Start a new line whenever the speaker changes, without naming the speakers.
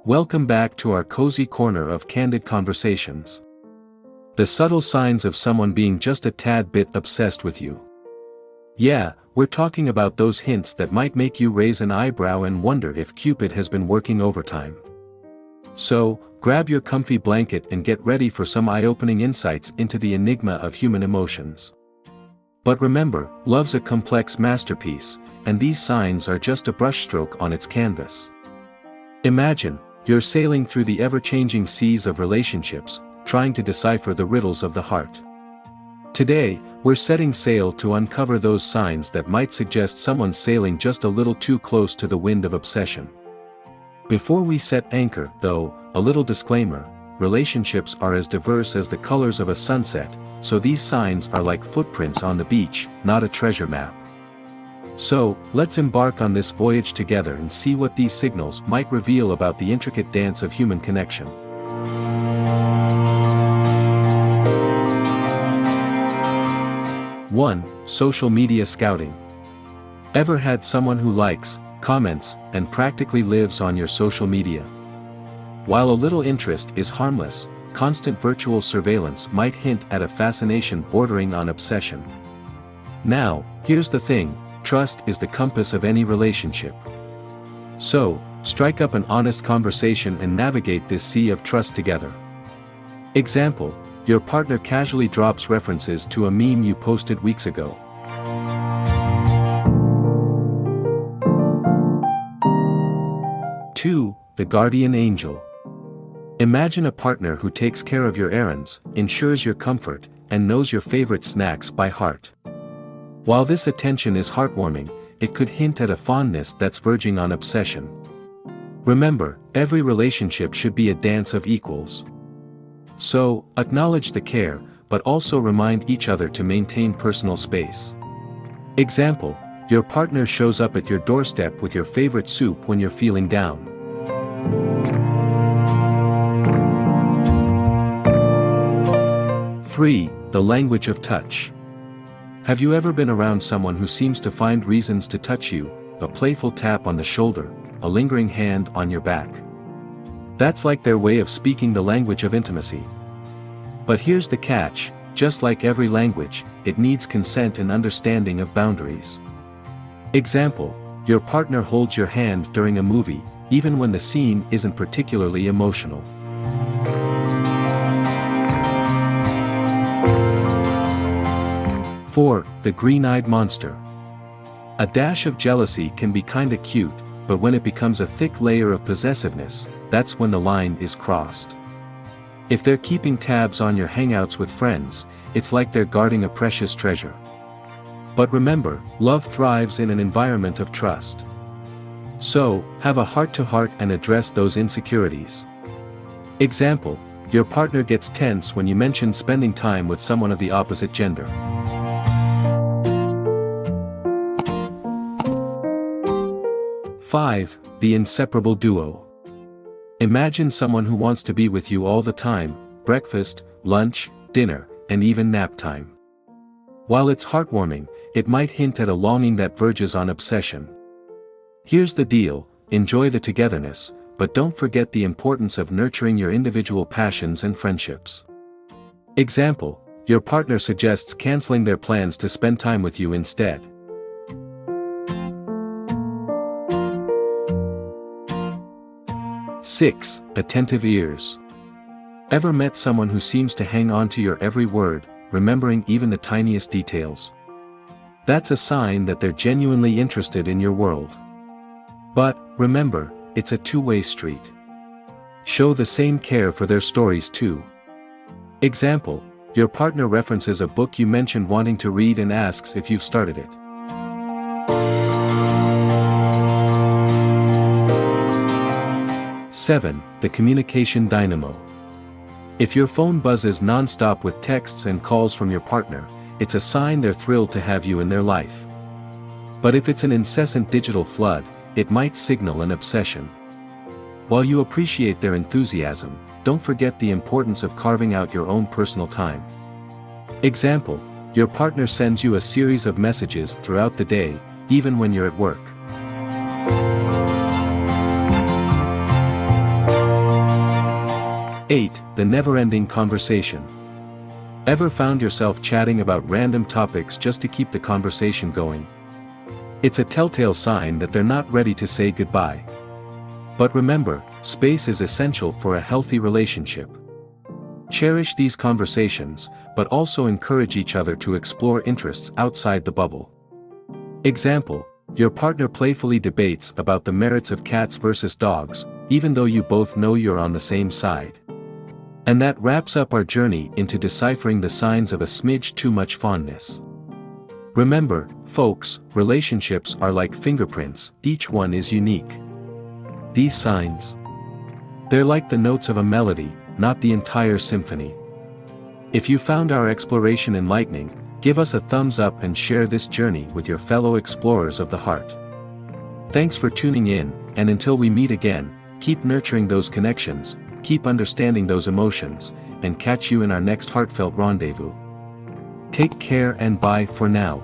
Welcome back to our cozy corner of candid conversations. The subtle signs of someone being just a tad bit obsessed with you. Yeah, we're talking about those hints that might make you raise an eyebrow and wonder if Cupid has been working overtime. So, grab your comfy blanket and get ready for some eye-opening insights into the enigma of human emotions. But remember, love's a complex masterpiece, and these signs are just a brushstroke on its canvas. Imagine, you're sailing through the ever-changing seas of relationships, trying to decipher the riddles of the heart. Today, we're setting sail to uncover those signs that might suggest someone's sailing just a little too close to the wind of obsession. Before we set anchor, though, a little disclaimer: relationships are as diverse as the colors of a sunset, so these signs are like footprints on the beach, not a treasure map. So, let's embark on this voyage together and see what these signals might reveal about the intricate dance of human connection. One, social media scouting. Ever had someone who likes, comments, and practically lives on your social media? While a little interest is harmless, constant virtual surveillance might hint at a fascination bordering on obsession. Now, here's the thing: trust is the compass of any relationship. So, strike up an honest conversation and navigate this sea of trust together. Example: your partner casually drops references to a meme you posted weeks ago. Two, the guardian angel. Imagine a partner who takes care of your errands, ensures your comfort, and knows your favorite snacks by heart. While this attention is heartwarming, it could hint at a fondness that's verging on obsession. Remember, every relationship should be a dance of equals. So, acknowledge the care, but also remind each other to maintain personal space. Example: your partner shows up at your doorstep with your favorite soup when you're feeling down. 3, the language of touch. Have you ever been around someone who seems to find reasons to touch you? A playful tap on the shoulder, a lingering hand on your back. That's like their way of speaking the language of intimacy. But here's the catch: just like every language, it needs consent and understanding of boundaries. Example: your partner holds your hand during a movie, even when the scene isn't particularly emotional. 4, the green-eyed monster. A dash of jealousy can be kinda cute, but when it becomes a thick layer of possessiveness, that's when the line is crossed. If they're keeping tabs on your hangouts with friends, it's like they're guarding a precious treasure. But remember, love thrives in an environment of trust. So, have a heart-to-heart and address those insecurities. Example: your partner gets tense when you mention spending time with someone of the opposite gender. 5, the inseparable duo. Imagine someone who wants to be with you all the time: breakfast, lunch, dinner, and even nap time. While it's heartwarming, it might hint at a longing that verges on obsession. Here's the deal: enjoy the togetherness, but don't forget the importance of nurturing your individual passions and friendships. Example: your partner suggests canceling their plans to spend time with you instead. 6, attentive ears. Ever met someone who seems to hang on to your every word, remembering even the tiniest details? That's a sign that they're genuinely interested in your world. But, remember, it's a two-way street. Show the same care for their stories too. Example: your partner references a book you mentioned wanting to read and asks if you've started it. 7, the communication dynamo. If your phone buzzes non-stop with texts and calls from your partner, it's a sign they're thrilled to have you in their life. But if it's an incessant digital flood, it might signal an obsession. While you appreciate their enthusiasm, don't forget the importance of carving out your own personal time. Example: your partner sends you a series of messages throughout the day, even when you're at work. 8. The never-ending conversation. Ever found yourself chatting about random topics just to keep the conversation going? It's a telltale sign that they're not ready to say goodbye. But remember, space is essential for a healthy relationship. Cherish these conversations, but also encourage each other to explore interests outside the bubble. Example: your partner playfully debates about the merits of cats versus dogs, even though you both know you're on the same side. And that wraps up our journey into deciphering the signs of a smidge too much fondness. Remember, folks, relationships are like fingerprints, each one is unique. These signs? They're like the notes of a melody, not the entire symphony. If you found our exploration enlightening, give us a thumbs up and share this journey with your fellow explorers of the heart. Thanks for tuning in, and until we meet again, keep nurturing those connections, keep understanding those emotions, and catch you in our next heartfelt rendezvous. Take care and bye for now.